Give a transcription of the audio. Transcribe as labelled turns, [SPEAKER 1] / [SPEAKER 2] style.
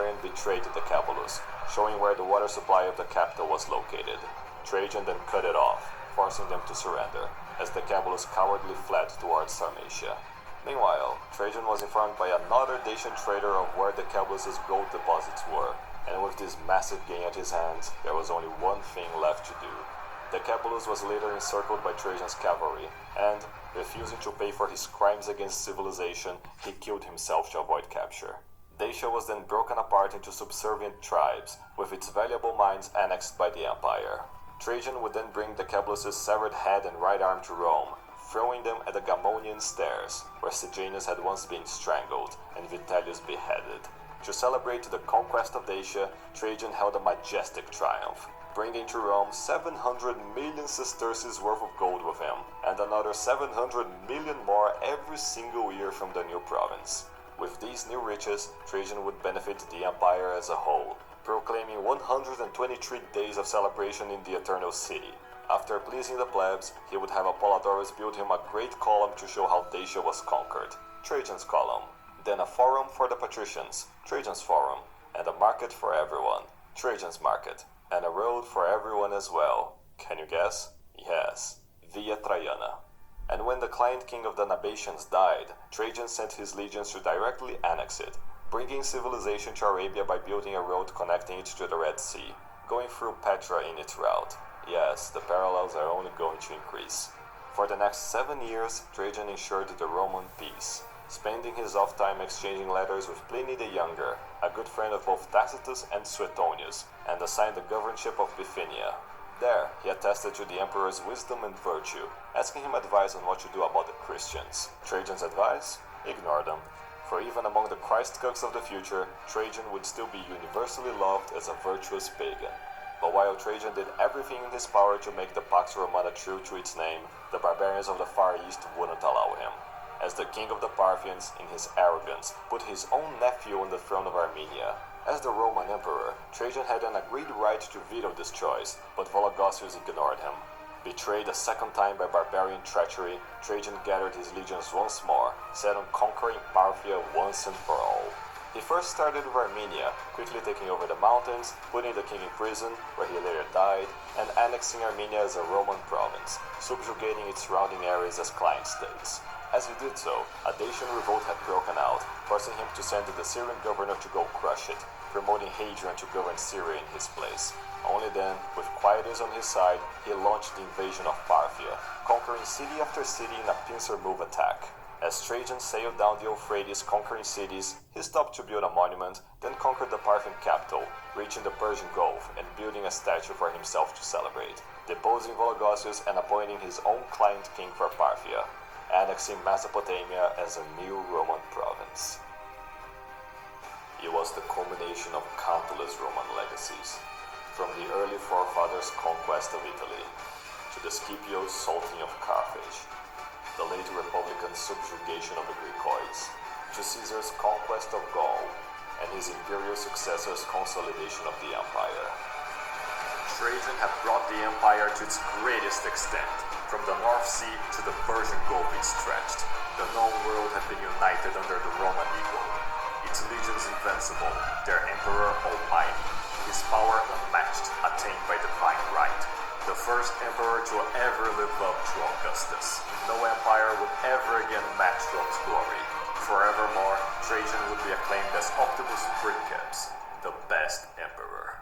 [SPEAKER 1] barbarian betrayed the Capulus, showing where the water supply of the capital was located. Trajan then cut it off, forcing them to surrender, as the Capulus cowardly fled towards Sarmatia. Meanwhile, Trajan was informed by another Dacian trader of where the Capulus' gold deposits were, and with this massive gain at his hands, there was only one thing left to do. The Capulus was later encircled by Trajan's cavalry, and, refusing to pay for his crimes against civilization, he killed himself to avoid capture. Dacia was then broken apart into subservient tribes, with its valuable mines annexed by the empire. Trajan would then bring the Capulus' severed head and right arm to Rome, throwing them at the Gamonian stairs, where Sejanus had once been strangled and Vitellius beheaded. To celebrate the conquest of Dacia, Trajan held a majestic triumph, bringing to Rome 700 million sesterces worth of gold with him, and another 700 million more every single year from the new province. With these new riches, Trajan would benefit the empire as a whole, proclaiming 123 days of celebration in the Eternal City. After pleasing the plebs, he would have Apollodorus build him a great column to show how Dacia was conquered, Trajan's Column. Then a forum for the patricians, Trajan's Forum, and a market for everyone, Trajan's Market, and a road for everyone as well. Can you guess? Yes, Via Traiana. And when the client king of the Nabateans died, Trajan sent his legions to directly annex it, bringing civilization to Arabia by building a road connecting it to the Red Sea, going through Petra in its route. Yes, the parallels are only going to increase. For the next 7 years, Trajan ensured the Roman peace, spending his off time exchanging letters with Pliny the Younger, a good friend of both Tacitus and Suetonius, and assigned the governorship of Bithynia. There, he attested to the emperor's wisdom and virtue, asking him advice on what to do about the Christians. Trajan's advice? Ignore them. For even among the Christ-cucks of the future, Trajan would still be universally loved as a virtuous pagan. But while Trajan did everything in his power to make the Pax Romana true to its name, the barbarians of the Far East wouldn't allow him. As the king of the Parthians, in his arrogance, put his own nephew on the throne of Armenia. As the Roman emperor, Trajan had an agreed right to veto this choice, but Vologases ignored him. Betrayed a second time by barbarian treachery, Trajan gathered his legions once more, set on conquering Parthia once and for all. He first started with Armenia, quickly taking over the mountains, putting the king in prison, where he later died, and annexing Armenia as a Roman province, subjugating its surrounding areas as client states. As he did so, a Dacian revolt had broken out, forcing him to send the Syrian governor to go crush it, promoting Hadrian to govern Syria in his place. Only then, with Quietus on his side, he launched the invasion of Parthia, conquering city after city in a pincer-move attack. As Trajan sailed down the Euphrates conquering cities, he stopped to build a monument, then conquered the Parthian capital, reaching the Persian Gulf and building a statue for himself to celebrate, deposing Vologases and appointing his own client king for Parthia, annexing Mesopotamia as a new Roman province. It was the culmination of countless Roman legacies, from the early forefathers' conquest of Italy, to the Scipio's salting of Carthage, the late Republican subjugation of the Grecoids, to Caesar's conquest of Gaul, and his imperial successor's consolidation of the empire. Trajan had brought the empire to its greatest extent. From the North Sea to the Persian Gulf it stretched. The known world had been united under the Roman eagle. Its legions invincible, their emperor almighty, his power unmatched, attained by divine right. The first emperor to ever live up to Augustus. No empire would ever again match Rome's glory. Forevermore, Trajan would be acclaimed as Optimus Princeps, the best emperor.